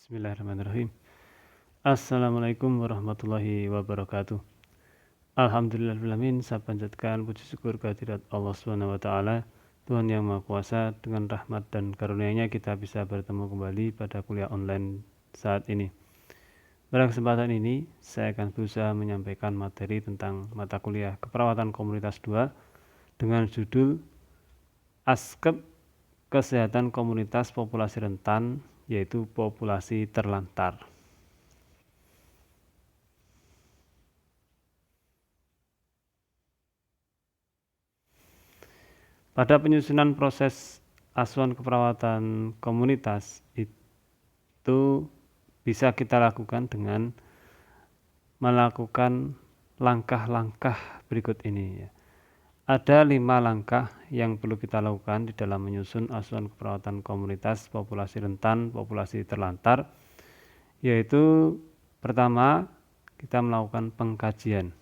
Bismillahirrahmanirrahim. Assalamualaikum warahmatullahi wabarakatuh. Alhamdulillahirrahmanirrahim. Saya panjatkan puji syukur kehadirat Allah Subhanahu wa taala, Tuhan yang Maha Kuasa. Dengan rahmat dan karunia-Nya kita bisa bertemu kembali pada kuliah online saat ini. Pada kesempatan ini saya akan berusaha menyampaikan materi tentang mata kuliah Keperawatan Komunitas 2 dengan judul Askep Kesehatan Komunitas Populasi Rentan, yaitu populasi terlantar. Pada penyusunan proses asuhan keperawatan komunitas itu bisa kita lakukan dengan melakukan langkah-langkah berikut ini ya. Ada 5 langkah yang perlu kita lakukan di dalam menyusun asuhan keperawatan komunitas populasi rentan, populasi terlantar, yaitu pertama, kita melakukan pengkajian.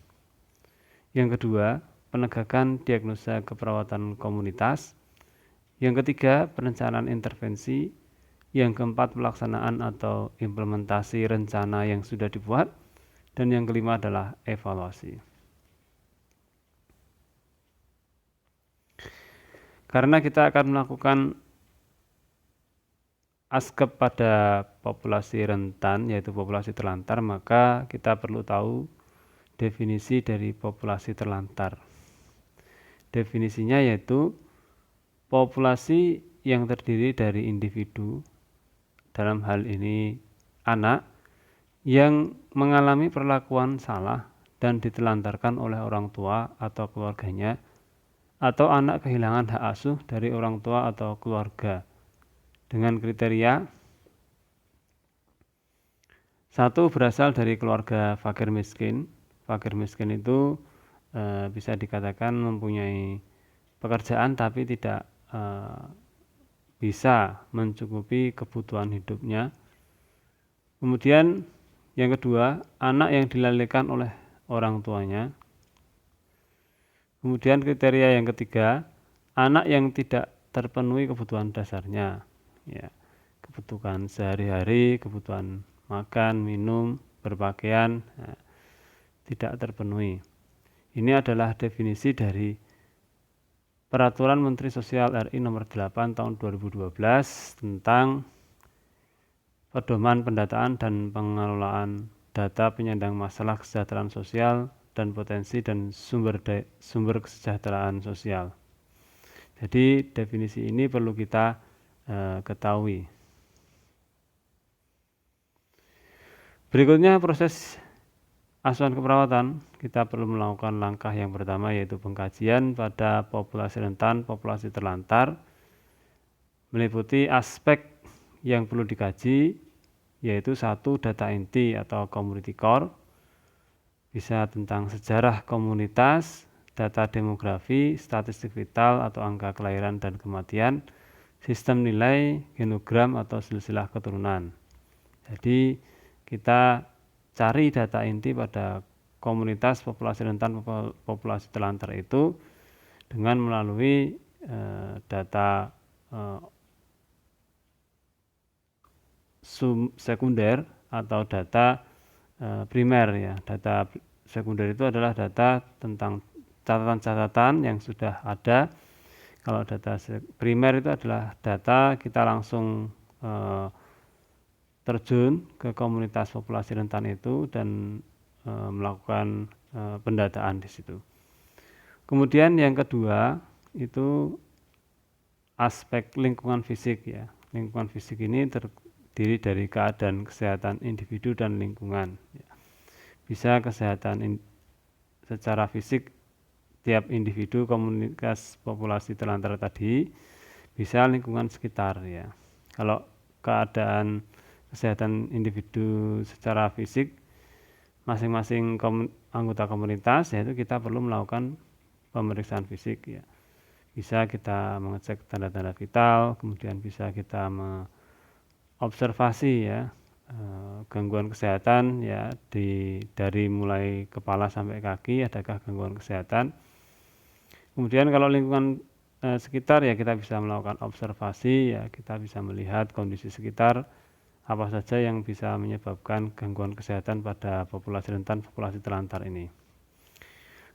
Yang kedua, penegakan diagnosa keperawatan komunitas. Yang ketiga, perencanaan intervensi. Yang keempat, pelaksanaan atau implementasi rencana yang sudah dibuat. Dan yang kelima adalah evaluasi. Karena kita akan melakukan askep pada populasi rentan, yaitu populasi terlantar, maka kita perlu tahu definisi dari populasi terlantar. Definisinya yaitu populasi yang terdiri dari individu, dalam hal ini anak, yang mengalami perlakuan salah dan ditelantarkan oleh orang tua atau keluarganya, atau anak kehilangan hak asuh dari orang tua atau keluarga dengan kriteria: 1. Berasal dari keluarga fakir miskin. Fakir miskin itu bisa dikatakan mempunyai pekerjaan tapi tidak bisa mencukupi kebutuhan hidupnya. Kemudian yang kedua, anak yang dilalaikan oleh orang tuanya. Kemudian kriteria yang ketiga, anak yang tidak terpenuhi kebutuhan dasarnya, ya, kebutuhan sehari-hari, kebutuhan makan, minum, berpakaian, tidak terpenuhi. Ini adalah definisi dari Peraturan Menteri Sosial RI Nomor 8 Tahun 2012 tentang pedoman pendataan dan pengelolaan data penyandang masalah kesejahteraan sosial dan potensi dan sumber kesejahteraan sosial. Jadi definisi ini perlu kita ketahui. Berikutnya proses asuhan keperawatan, kita perlu melakukan langkah yang pertama yaitu pengkajian pada populasi rentan, populasi terlantar, meliputi aspek yang perlu dikaji, yaitu 1. Data inti atau community core, bisa tentang sejarah komunitas, data demografi, statistik vital atau angka kelahiran dan kematian, sistem nilai, genogram atau silsilah keturunan. Jadi kita cari data inti pada komunitas populasi rentan, populasi terlantar itu dengan melalui data sekunder atau data primer ya. Data sekunder itu adalah data tentang catatan-catatan yang sudah ada. Kalau data primer itu adalah data kita langsung terjun ke komunitas populasi rentan itu dan melakukan pendataan di situ. Kemudian yang kedua itu aspek lingkungan fisik ya. Lingkungan fisik ini terdiri dari keadaan kesehatan individu dan lingkungan. Bisa kesehatan secara fisik tiap individu komunitas populasi terlantar tadi, bisa lingkungan sekitar ya. Kalau keadaan kesehatan individu secara fisik masing-masing anggota komunitas, yaitu kita perlu melakukan pemeriksaan fisik ya. Bisa kita mengecek tanda-tanda vital, kemudian bisa kita observasi ya gangguan kesehatan ya dari mulai kepala sampai kaki, adakah gangguan kesehatan. Kemudian kalau lingkungan sekitar ya kita bisa melakukan observasi ya, kita bisa melihat kondisi sekitar apa saja yang bisa menyebabkan gangguan kesehatan pada populasi rentan, populasi terlantar ini.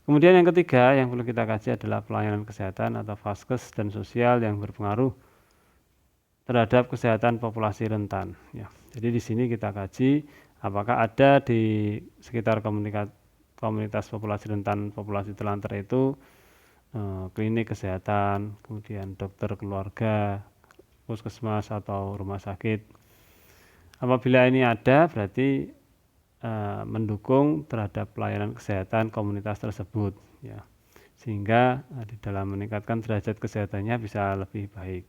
Kemudian yang ketiga yang perlu kita kaji adalah pelayanan kesehatan atau vaskes dan sosial yang berpengaruh terhadap kesehatan populasi rentan. Ya, jadi di sini kita kaji apakah ada di sekitar komunitas populasi rentan, populasi terlantar itu klinik kesehatan, kemudian dokter keluarga, puskesmas atau rumah sakit. Apabila ini ada, berarti mendukung terhadap pelayanan kesehatan komunitas tersebut, ya, sehingga di dalam meningkatkan derajat kesehatannya bisa lebih baik.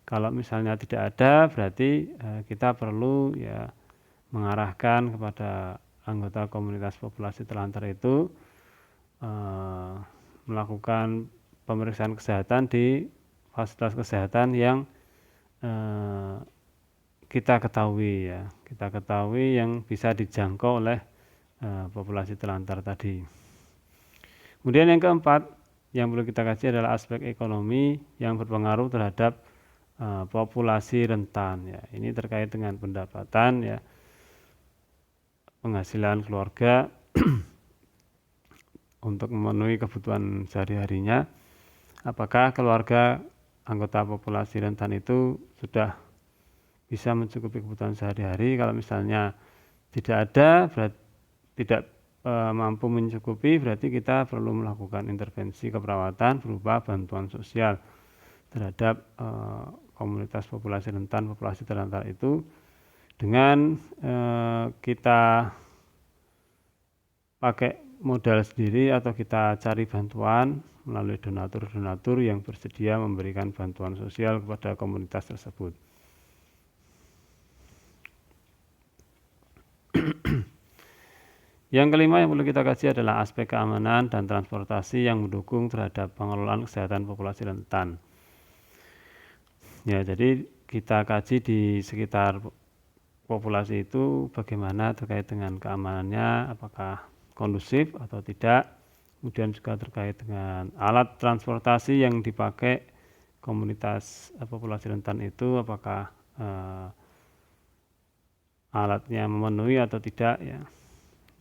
Kalau misalnya tidak ada, berarti kita perlu ya mengarahkan kepada anggota komunitas populasi terlantar itu melakukan pemeriksaan kesehatan di fasilitas kesehatan yang kita ketahui yang bisa dijangkau oleh populasi terlantar tadi. Kemudian yang keempat yang perlu kita kaji adalah aspek ekonomi yang berpengaruh terhadap populasi rentan. Ya, ini terkait dengan pendapatan, ya, penghasilan keluarga untuk memenuhi kebutuhan sehari-harinya. Apakah keluarga anggota populasi rentan itu sudah bisa mencukupi kebutuhan sehari-hari? Kalau misalnya tidak ada, tidak mampu mencukupi, berarti kita perlu melakukan intervensi keperawatan berupa bantuan sosial terhadap komunitas populasi rentan, populasi terlantar itu dengan kita pakai modal sendiri atau kita cari bantuan melalui donatur-donatur yang bersedia memberikan bantuan sosial kepada komunitas tersebut. Yang kelima yang perlu kita kaji adalah aspek keamanan dan transportasi yang mendukung terhadap pengelolaan kesehatan populasi rentan. Ya, jadi kita kaji di sekitar populasi itu bagaimana terkait dengan keamanannya, apakah kondusif atau tidak. Kemudian juga terkait dengan alat transportasi yang dipakai komunitas populasi rentan itu, apakah alatnya memenuhi atau tidak, ya.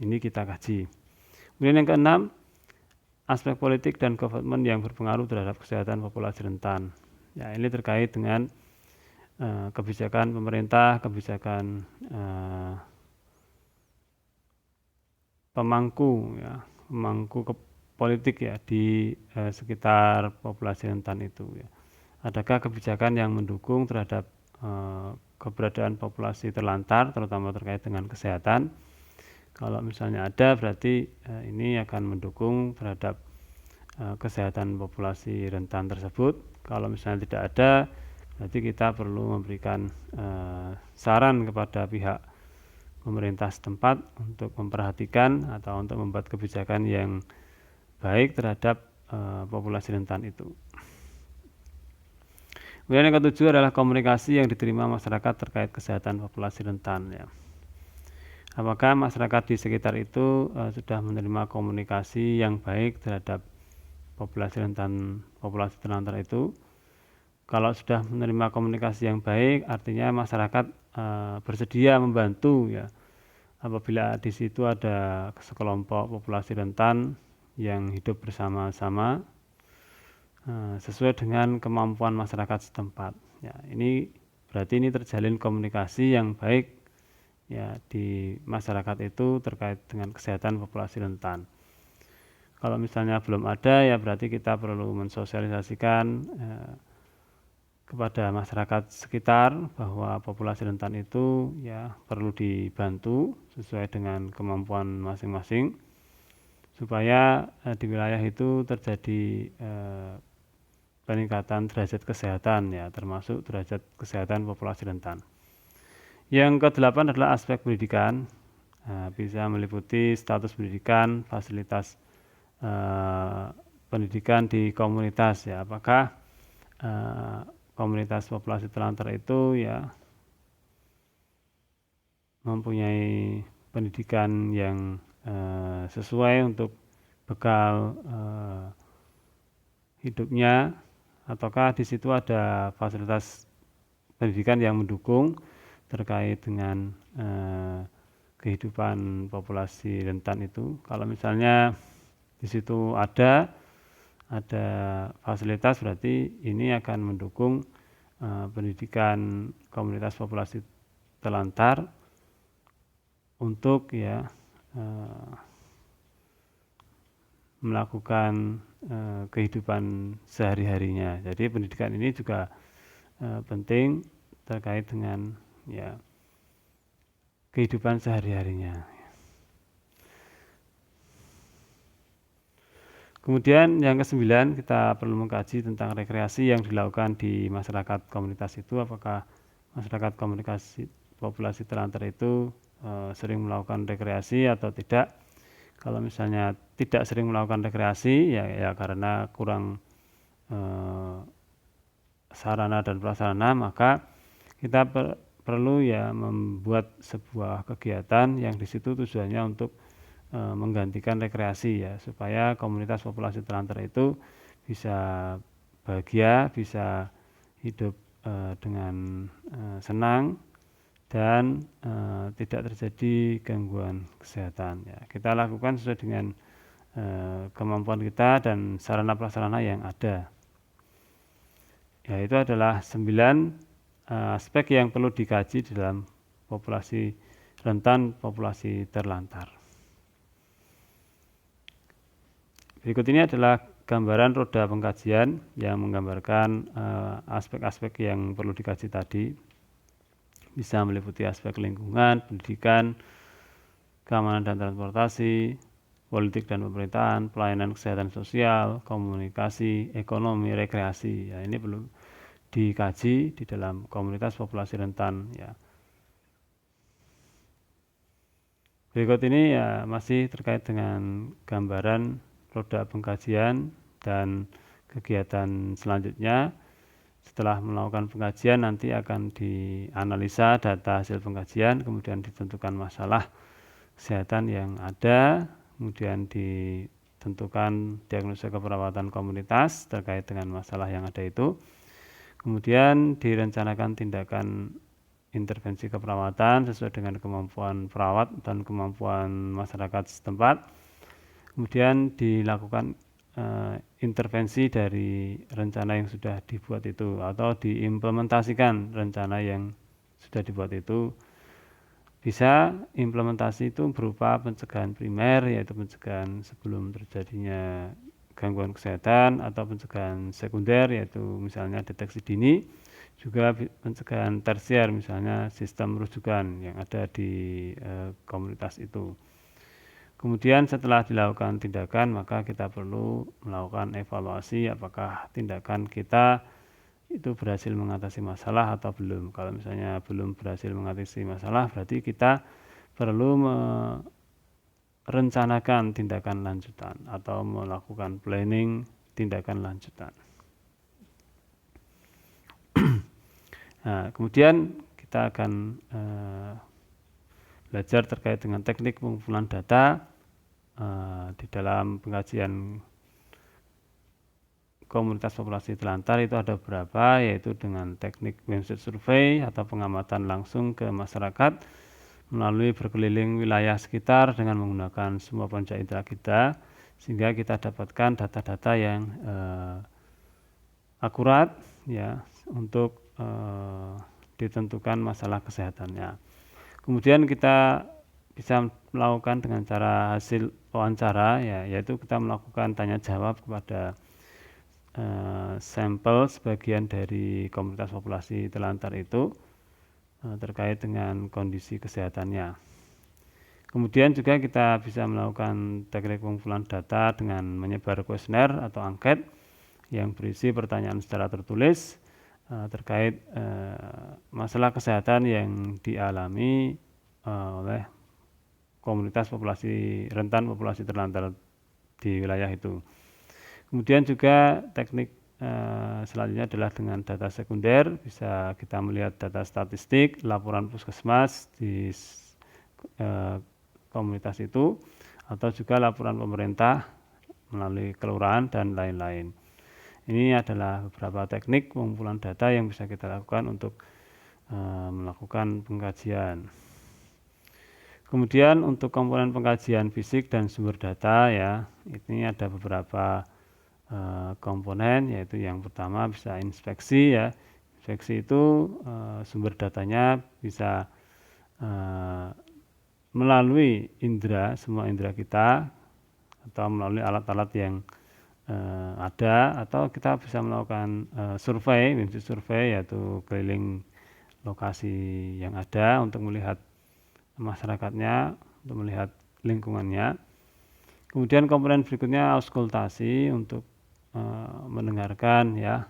Ini kita kaji. Kemudian yang keenam, aspek politik dan government yang berpengaruh terhadap kesehatan populasi rentan. Ya, ini terkait dengan kebijakan pemerintah, kebijakan pemangku politik, ya, di sekitar populasi rentan itu, ya. Adakah kebijakan yang mendukung terhadap keberadaan populasi terlantar, terutama terkait dengan kesehatan? Kalau misalnya ada, berarti ini akan mendukung terhadap kesehatan populasi rentan tersebut. Kalau misalnya tidak ada, berarti kita perlu memberikan saran kepada pihak pemerintah setempat untuk memperhatikan atau untuk membuat kebijakan yang baik terhadap populasi rentan itu. Kemudian yang ketujuh adalah komunikasi yang diterima masyarakat terkait kesehatan populasi rentan, ya. Apakah masyarakat di sekitar itu sudah menerima komunikasi yang baik terhadap populasi rentan, populasi terlantar itu? Kalau sudah menerima komunikasi yang baik, artinya masyarakat bersedia membantu, ya. Apabila di situ ada sekelompok populasi rentan yang hidup bersama-sama sesuai dengan kemampuan masyarakat setempat. Ya, ini berarti ini terjalin komunikasi yang baik, ya, di masyarakat itu terkait dengan kesehatan populasi rentan. Kalau misalnya belum ada, ya berarti kita perlu mensosialisasikan kepada masyarakat sekitar bahwa populasi rentan itu, ya, perlu dibantu sesuai dengan kemampuan masing-masing supaya di wilayah itu terjadi peningkatan derajat kesehatan, ya, termasuk derajat kesehatan populasi rentan. Yang kedelapan adalah aspek pendidikan, bisa meliputi status pendidikan, fasilitas pendidikan di komunitas, ya. Apakah komunitas populasi terlantar itu, ya, mempunyai pendidikan yang sesuai untuk bekal hidupnya, ataukah di situ ada fasilitas pendidikan yang mendukung terkait dengan kehidupan populasi rentan itu. Kalau misalnya di situ ada fasilitas, berarti ini akan mendukung pendidikan komunitas populasi terlantar untuk melakukan kehidupan sehari-harinya. Jadi pendidikan ini juga penting terkait dengan kehidupan sehari-harinya. Kemudian yang ke-9, kita perlu mengkaji tentang rekreasi yang dilakukan di masyarakat komunitas itu. Apakah masyarakat populasi terlantar itu sering melakukan rekreasi atau tidak. Kalau misalnya tidak sering melakukan rekreasi, ya karena kurang sarana dan prasarana, maka kita perlu membuat sebuah kegiatan yang di situ tujuannya untuk menggantikan rekreasi, supaya komunitas populasi terlantar itu bisa bahagia, bisa hidup dengan senang dan tidak terjadi gangguan kesehatan. Kita lakukan sesuai dengan kemampuan kita dan sarana prasarana yang ada. Itu adalah 9 aspek yang perlu dikaji di dalam populasi rentan, populasi terlantar. Berikut ini adalah gambaran roda pengkajian yang menggambarkan aspek-aspek yang perlu dikaji tadi. Bisa meliputi aspek lingkungan, pendidikan, keamanan dan transportasi, politik dan pemerintahan, pelayanan kesehatan sosial, komunikasi, ekonomi, rekreasi. Ini perlu dikaji di dalam komunitas populasi rentan. Berikut ini masih terkait dengan gambaran roda pengkajian dan kegiatan selanjutnya. Setelah melakukan pengkajian, nanti akan dianalisa data hasil pengkajian, kemudian ditentukan masalah kesehatan yang ada, kemudian ditentukan diagnosa keperawatan komunitas terkait dengan masalah yang ada itu, kemudian direncanakan tindakan intervensi keperawatan sesuai dengan kemampuan perawat dan kemampuan masyarakat setempat. Kemudian dilakukan intervensi dari rencana yang sudah dibuat itu, atau diimplementasikan rencana yang sudah dibuat itu. Bisa implementasi itu berupa pencegahan primer, yaitu pencegahan sebelum terjadinya gangguan kesehatan, atau pencegahan sekunder, yaitu misalnya deteksi dini, juga pencegahan tersier, misalnya sistem rujukan yang ada di komunitas itu. Kemudian setelah dilakukan tindakan, maka kita perlu melakukan evaluasi apakah tindakan kita itu berhasil mengatasi masalah atau belum. Kalau misalnya belum berhasil mengatasi masalah, berarti kita perlu merencanakan tindakan lanjutan atau melakukan planning tindakan lanjutan. Nah, kemudian kita akan belajar terkait dengan teknik pengumpulan data di dalam pengkajian komunitas populasi terlantar. Itu ada beberapa, yaitu dengan teknik Windsurvey survey atau pengamatan langsung ke masyarakat melalui berkeliling wilayah sekitar dengan menggunakan semua panca indera kita, sehingga kita dapatkan data-data yang akurat untuk ditentukan masalah kesehatannya. Kemudian kita bisa melakukan dengan cara hasil wawancara, yaitu kita melakukan tanya jawab kepada sampel sebagian dari komunitas populasi terlantar itu terkait dengan kondisi kesehatannya. Kemudian juga kita bisa melakukan teknik pengumpulan data dengan menyebar kuesioner atau angket yang berisi pertanyaan secara tertulis terkait masalah kesehatan yang dialami oleh komunitas populasi rentan, populasi terlantar di wilayah itu. Kemudian juga teknik selanjutnya adalah dengan data sekunder. Bisa kita melihat data statistik, laporan puskesmas di komunitas itu, atau juga laporan pemerintah melalui kelurahan dan lain-lain. Ini adalah beberapa teknik pengumpulan data yang bisa kita lakukan untuk melakukan pengkajian. Kemudian untuk komponen pengkajian fisik dan sumber data ya, ini ada beberapa komponen, yaitu yang pertama bisa inspeksi ya. Inspeksi itu sumber datanya bisa melalui semua indera kita, atau melalui alat-alat yang ada, atau kita bisa melakukan survei yaitu keliling lokasi yang ada untuk melihat masyarakatnya, untuk melihat lingkungannya. Kemudian komponen berikutnya auskultasi, untuk mendengarkan ya,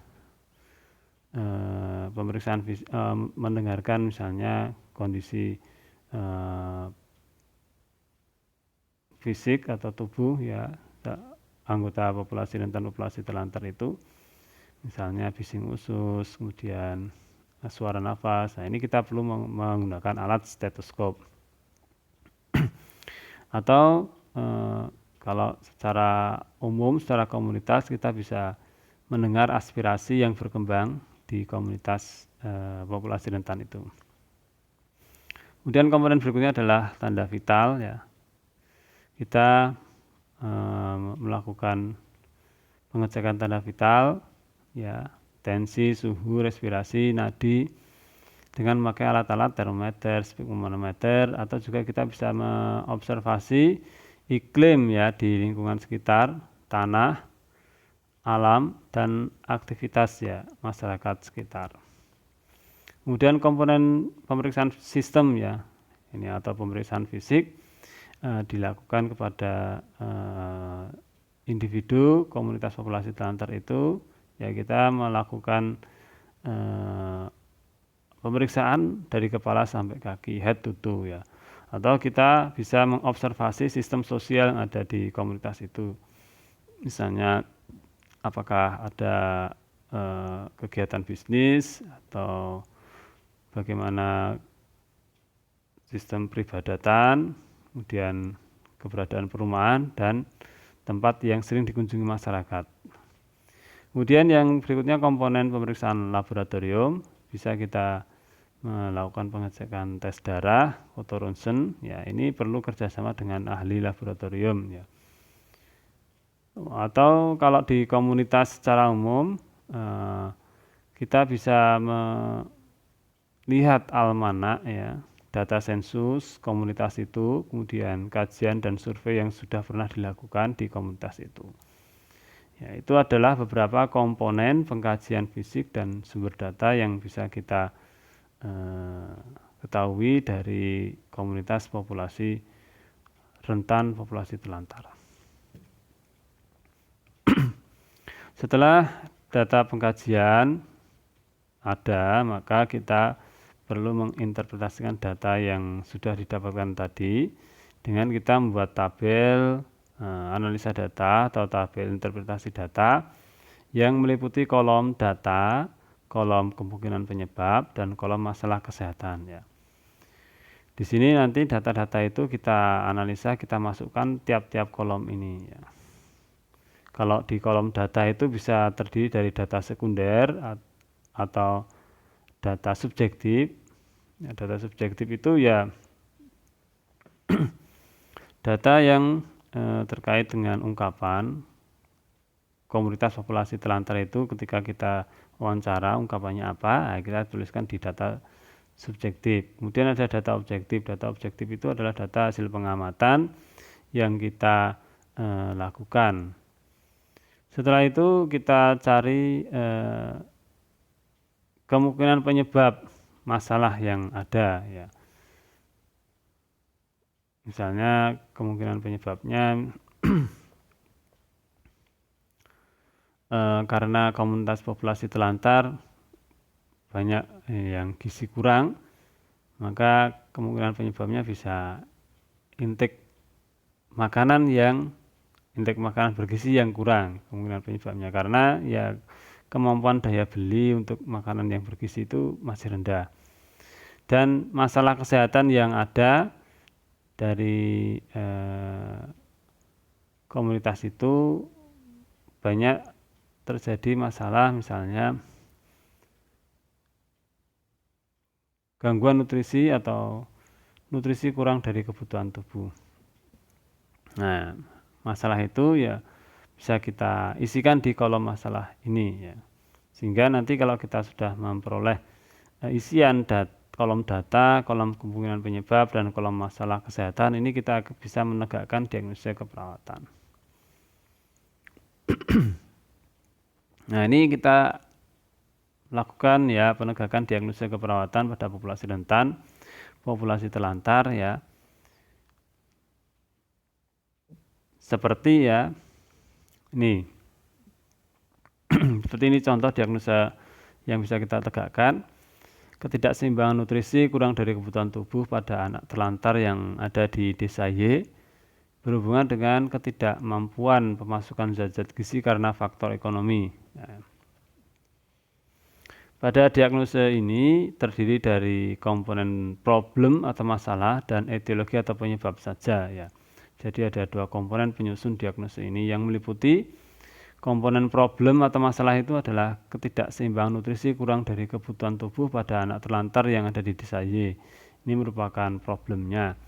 pemeriksaan mendengarkan misalnya kondisi fisik atau tubuh ya anggota populasi rentan populasi terlantar itu, misalnya bising usus, kemudian suara nafas. Nah, ini kita perlu menggunakan alat stetoskop. Atau kalau secara umum, secara komunitas, kita bisa mendengar aspirasi yang berkembang di komunitas populasi rentan itu. Kemudian komponen berikutnya adalah tanda vital ya. Kita melakukan pengecekan tanda vital ya, tensi, suhu, respirasi, nadi dengan memakai alat-alat termometer, sphygmomanometer, atau juga kita bisa mengobservasi iklim ya di lingkungan sekitar, tanah, alam, dan aktivitas ya masyarakat sekitar. Kemudian komponen pemeriksaan sistem ya, ini atau pemeriksaan fisik dilakukan kepada individu komunitas populasi terlantar itu ya, kita melakukan pemeriksaan dari kepala sampai kaki, head to toe ya, atau kita bisa mengobservasi sistem sosial yang ada di komunitas itu, misalnya apakah ada kegiatan bisnis atau bagaimana sistem peribadatan, kemudian keberadaan perumahan dan tempat yang sering dikunjungi masyarakat. Kemudian yang berikutnya komponen pemeriksaan laboratorium, bisa kita melakukan pengecekan tes darah, foto ronsen ya, ini perlu kerjasama dengan ahli laboratorium ya. Atau kalau di komunitas secara umum kita bisa melihat almanak ya, data sensus komunitas itu, kemudian kajian dan survei yang sudah pernah dilakukan di komunitas itu. Ya, itu adalah beberapa komponen pengkajian fisik dan sumber data yang bisa kita ketahui dari komunitas populasi rentan populasi terlantar. Setelah data pengkajian ada, maka kita perlu menginterpretasikan data yang sudah didapatkan tadi dengan kita membuat tabel analisa data atau tabel interpretasi data yang meliputi kolom data, kolom kemungkinan penyebab, dan kolom masalah kesehatan ya. Di sini nanti data-data itu kita analisa, kita masukkan tiap-tiap kolom ini ya. Kalau di kolom data itu bisa terdiri dari data sekunder atau data subjektif. Ya, data subjektif itu ya data yang terkait dengan ungkapan komunitas populasi terlantar itu, ketika kita wawancara ungkapannya apa, kita tuliskan di data subjektif. Kemudian ada data objektif. Data objektif itu adalah data hasil pengamatan yang kita lakukan. Setelah itu kita cari kemungkinan penyebab masalah yang ada ya. Misalnya kemungkinan penyebabnya karena komunitas populasi terlantar banyak yang gizi kurang, maka kemungkinan penyebabnya bisa intake makanan bergizi yang kurang, kemungkinan penyebabnya karena ya kemampuan daya beli untuk makanan yang bergizi itu masih rendah. Dan masalah kesehatan yang ada dari komunitas itu banyak terjadi masalah, misalnya gangguan nutrisi atau nutrisi kurang dari kebutuhan tubuh. Nah, masalah itu ya bisa kita isikan di kolom masalah ini ya. Sehingga nanti kalau kita sudah memperoleh isian kolom data, kolom kemungkinan penyebab, dan kolom masalah kesehatan, ini kita bisa menegakkan diagnosa keperawatan. Nah, ini kita lakukan ya penegakan diagnosa keperawatan pada populasi rentan, populasi telantar ya. Seperti ya ini. Seperti ini contoh diagnosa yang bisa kita tegakkan. Ketidakseimbangan nutrisi kurang dari kebutuhan tubuh pada anak telantar yang ada di desa Y berhubungan dengan ketidakmampuan pemasukan zat-zat gizi karena faktor ekonomi. Ya. Pada diagnosa ini terdiri dari komponen problem atau masalah dan etiologi atau penyebab saja ya. Jadi ada 2 komponen penyusun diagnosa ini yang meliputi komponen problem atau masalah itu adalah ketidakseimbangan nutrisi kurang dari kebutuhan tubuh pada anak terlantar yang ada di desa Y. Ini merupakan problemnya.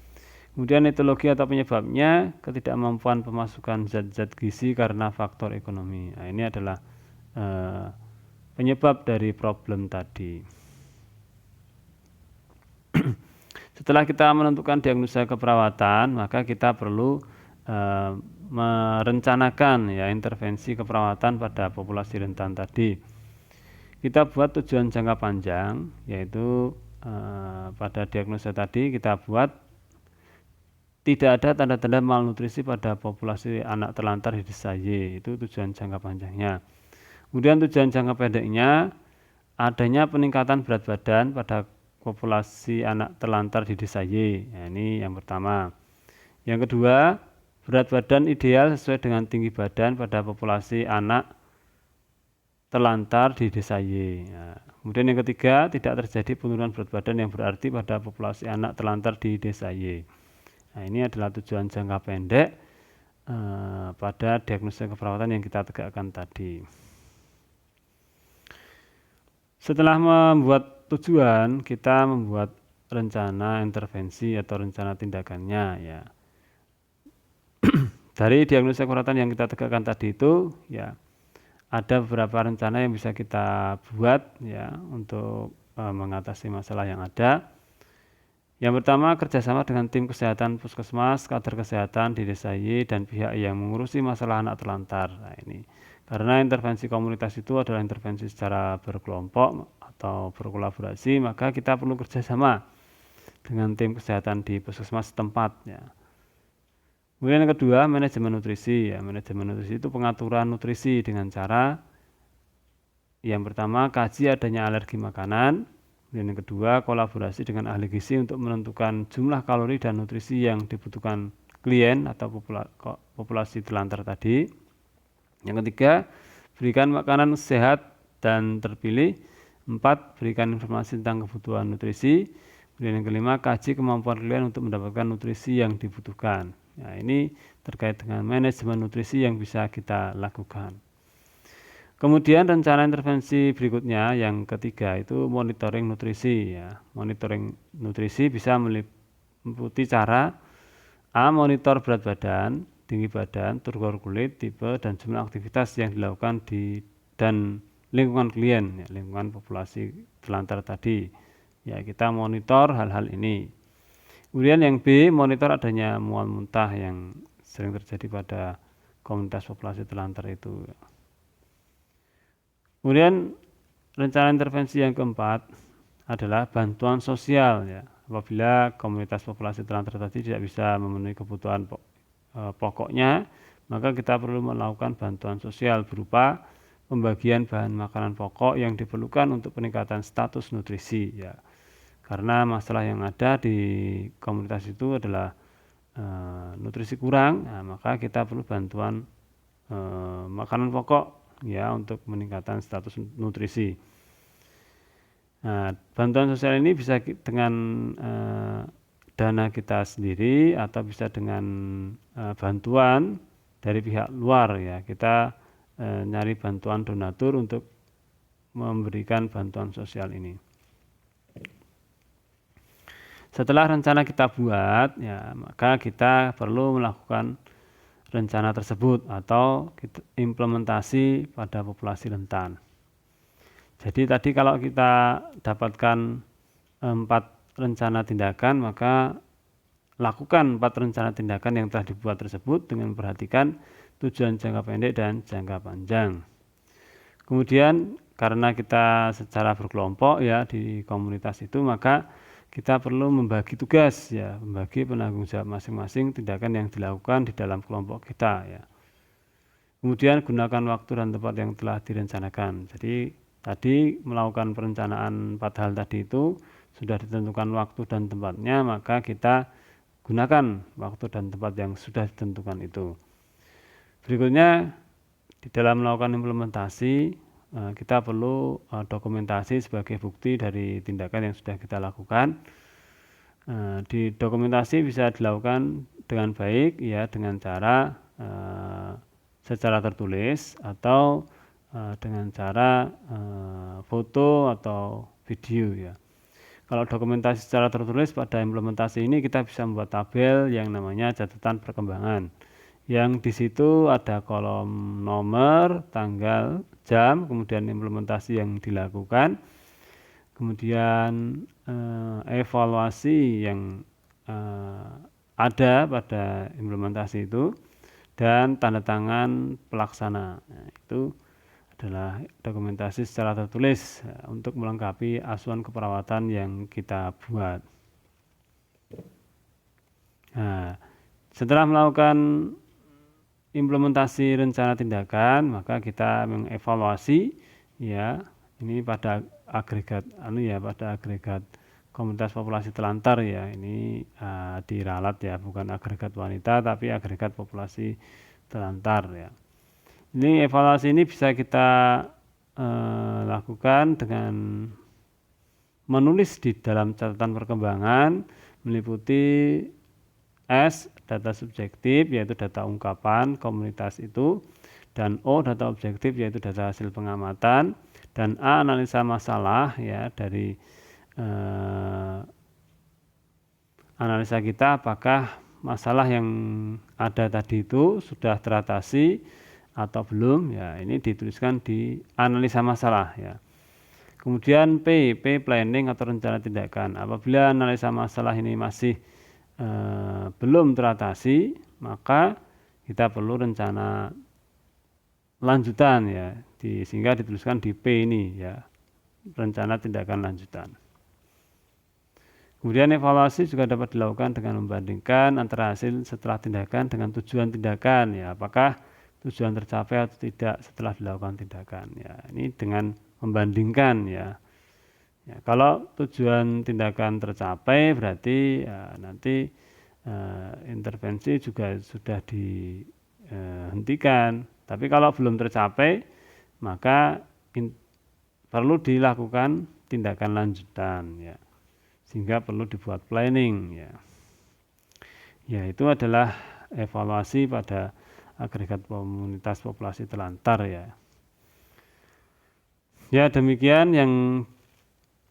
Kemudian etiologi atau penyebabnya ketidakmampuan pemasukan zat-zat gizi karena faktor ekonomi. Nah, ini adalah penyebab dari problem tadi. Setelah kita menentukan diagnosa keperawatan, maka kita perlu merencanakan ya intervensi keperawatan pada populasi rentan tadi. Kita buat tujuan jangka panjang, yaitu pada diagnosa tadi kita buat tidak ada tanda-tanda malnutrisi pada populasi anak terlantar di desa Y, itu tujuan jangka panjangnya. Kemudian tujuan jangka pendeknya adanya peningkatan berat badan pada populasi anak terlantar di desa Y. Nah, ini yang pertama. Yang kedua, berat badan ideal sesuai dengan tinggi badan pada populasi anak terlantar di desa Y. Nah, kemudian yang ketiga, tidak terjadi penurunan berat badan yang berarti pada populasi anak terlantar di desa Y. Nah, ini adalah tujuan jangka pendek pada diagnosa keperawatan yang kita tegakkan tadi. Setelah membuat tujuan, kita membuat rencana intervensi atau rencana tindakannya ya. Dari diagnosa keperawatan yang kita tegakkan tadi itu ya ada beberapa rencana yang bisa kita buat ya untuk mengatasi masalah yang ada. Yang pertama, kerjasama dengan tim kesehatan puskesmas, kader kesehatan di desa Y dan pihak yang mengurusi masalah anak terlantar. Nah, ini karena intervensi komunitas itu adalah intervensi secara berkelompok atau berkolaborasi, maka kita perlu kerjasama dengan tim kesehatan di puskesmas setempat ya. Kemudian yang kedua, manajemen nutrisi ya. Manajemen nutrisi itu pengaturan nutrisi dengan cara yang pertama, kaji adanya alergi makanan. Kemudian yang kedua, kolaborasi dengan ahli gizi untuk menentukan jumlah kalori dan nutrisi yang dibutuhkan klien atau populasi telantar tadi. Yang ketiga, berikan makanan sehat dan terpilih. 4, berikan informasi tentang kebutuhan nutrisi. Kemudian yang kelima, kaji kemampuan klien untuk mendapatkan nutrisi yang dibutuhkan. Nah, ini terkait dengan manajemen nutrisi yang bisa kita lakukan. Kemudian rencana intervensi berikutnya yang ketiga itu monitoring nutrisi ya. Monitoring nutrisi bisa meliputi cara A. Monitor berat badan, tinggi badan, turgor kulit, tipe dan jumlah aktivitas yang dilakukan di dan lingkungan klien ya, lingkungan populasi telantar tadi. Ya, kita monitor hal-hal ini. Kemudian yang B, monitor adanya mual muntah yang sering terjadi pada komunitas populasi telantar itu. Kemudian rencana intervensi yang keempat adalah bantuan sosial ya. Apabila komunitas populasi telantar tadi tidak bisa memenuhi kebutuhan pokoknya, maka kita perlu melakukan bantuan sosial berupa pembagian bahan makanan pokok yang diperlukan untuk peningkatan status nutrisi ya. Karena masalah yang ada di komunitas itu adalah nutrisi kurang, nah, maka kita perlu bantuan makanan pokok ya untuk meningkatkan status nutrisi. Nah, bantuan sosial ini bisa dengan dana kita sendiri atau bisa dengan bantuan dari pihak luar ya. Kita nyari bantuan donatur untuk memberikan bantuan sosial ini. Setelah rencana kita buat, ya maka kita perlu melakukan rencana tersebut atau implementasi pada populasi rentan. Jadi tadi kalau kita dapatkan 4 rencana tindakan, maka lakukan 4 rencana tindakan yang telah dibuat tersebut dengan memperhatikan tujuan jangka pendek dan jangka panjang. Kemudian karena kita secara berkelompok ya di komunitas itu, maka kita perlu membagi tugas ya, membagi penanggung jawab masing-masing tindakan yang dilakukan di dalam kelompok kita ya. Kemudian gunakan waktu dan tempat yang telah direncanakan. Jadi tadi melakukan perencanaan 4 hal tadi itu sudah ditentukan waktu dan tempatnya, maka kita gunakan waktu dan tempat yang sudah ditentukan itu. Berikutnya di dalam melakukan implementasi kita perlu dokumentasi sebagai bukti dari tindakan yang sudah kita lakukan. Di dokumentasi bisa dilakukan dengan baik ya, dengan cara secara tertulis atau dengan cara foto atau video ya. Kalau dokumentasi secara tertulis pada implementasi ini kita bisa membuat tabel yang namanya catatan perkembangan. Yang di situ ada kolom nomor, tanggal, jam, kemudian implementasi yang dilakukan, kemudian evaluasi yang ada pada implementasi itu, dan tanda tangan pelaksana. Nah, itu adalah dokumentasi secara tertulis untuk melengkapi asuhan keperawatan yang kita buat. Nah, setelah melakukan implementasi rencana tindakan, maka kita mengevaluasi ya, ini pada agregat pada agregat komunitas populasi telantar ya, ini diralat ya, bukan agregat wanita tapi agregat populasi telantar ya. Ini evaluasi ini bisa kita lakukan dengan menulis di dalam catatan perkembangan meliputi S, data subjektif yaitu data ungkapan komunitas itu, dan O, data objektif yaitu data hasil pengamatan, dan A, analisa masalah ya, dari analisa kita apakah masalah yang ada tadi itu sudah teratasi atau belum ya, ini dituliskan di analisa masalah ya. Kemudian P planning atau rencana tindakan. Apabila analisa masalah ini masih belum teratasi, maka kita perlu rencana lanjutan ya, sehingga dituliskan di P ini ya, rencana tindakan lanjutan. Kemudian evaluasi juga dapat dilakukan dengan membandingkan antara hasil setelah tindakan dengan tujuan tindakan ya, apakah tujuan tercapai atau tidak setelah dilakukan tindakan ya. Ini dengan membandingkan ya. Ya, kalau tujuan tindakan tercapai berarti ya, nanti intervensi juga sudah dihentikan. Tapi kalau belum tercapai, maka perlu dilakukan tindakan lanjutan ya. Sehingga perlu dibuat planning ya. Ya, itu adalah evaluasi pada agregat komunitas populasi telantar ya. Ya, demikian yang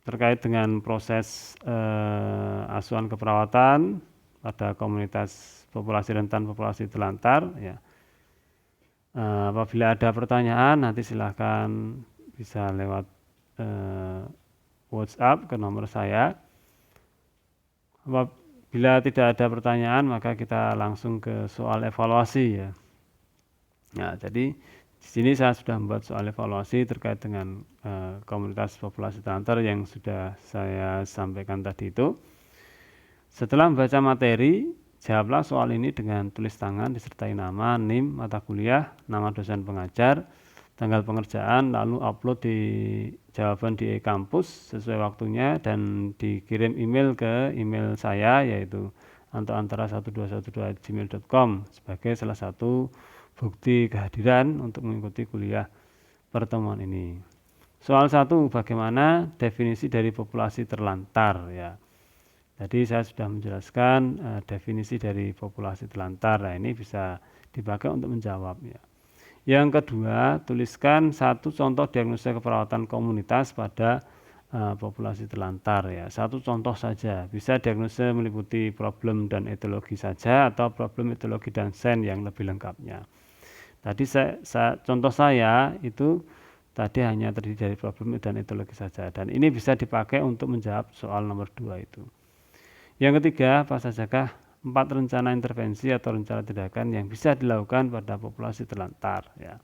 terkait dengan proses asuhan keperawatan pada komunitas populasi rentan populasi telantar ya. Apabila ada pertanyaan nanti silahkan bisa lewat WhatsApp ke nomor saya. Apabila tidak ada pertanyaan maka kita langsung ke soal evaluasi ya. Nah, jadi di sini saya sudah membuat soal evaluasi terkait dengan komunitas populasi telantar yang sudah saya sampaikan tadi itu. Setelah membaca materi, jawablah soal ini dengan tulis tangan disertai nama, NIM, mata kuliah, nama dosen pengajar, tanggal pengerjaan, lalu upload di jawaban di e-kampus sesuai waktunya dan dikirim email ke email saya yaitu antoantara1212@gmail.com sebagai salah satu bukti kehadiran untuk mengikuti kuliah pertemuan ini. Soal 1, bagaimana definisi dari populasi terlantar ya. Jadi saya sudah menjelaskan definisi dari populasi telantar. Nah, ini bisa dipakai untuk menjawab ya. Yang kedua, tuliskan satu contoh diagnosa keperawatan komunitas pada populasi terlantar ya. Satu contoh saja, bisa diagnosa meliputi problem dan etiologi saja atau problem etiologi dan sen yang lebih lengkapnya. Tadi contoh saya itu tadi hanya terdiri dari problem dan etiologi saja, dan ini bisa dipakai untuk menjawab soal nomor 2 itu. Yang ketiga, apa sajakah 4 rencana intervensi atau rencana tindakan yang bisa dilakukan pada populasi terlantar ya.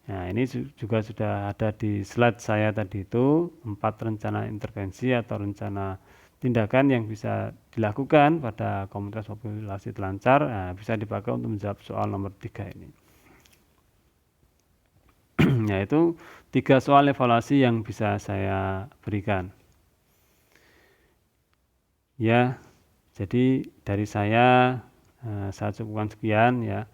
Nah, ini juga sudah ada di slide saya tadi itu, 4 rencana intervensi atau rencana tindakan yang bisa dilakukan pada komunitas populasi telantar, bisa dipakai untuk menjawab soal nomor 3 ini. Yaitu 3 soal evaluasi yang bisa saya berikan. Ya, jadi dari saya cukupkan sekian ya.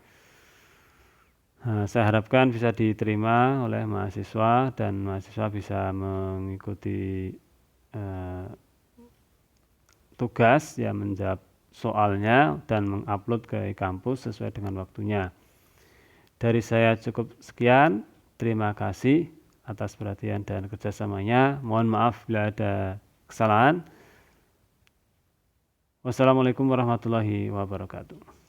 Saya harapkan bisa diterima oleh mahasiswa dan mahasiswa bisa mengikuti tugas ya, menjawab soalnya dan mengupload ke kampus sesuai dengan waktunya. Dari saya cukup sekian. Terima kasih atas perhatian dan kerjasamanya. Mohon maaf bila ada kesalahan. Wassalamualaikum warahmatullahi wabarakatuh.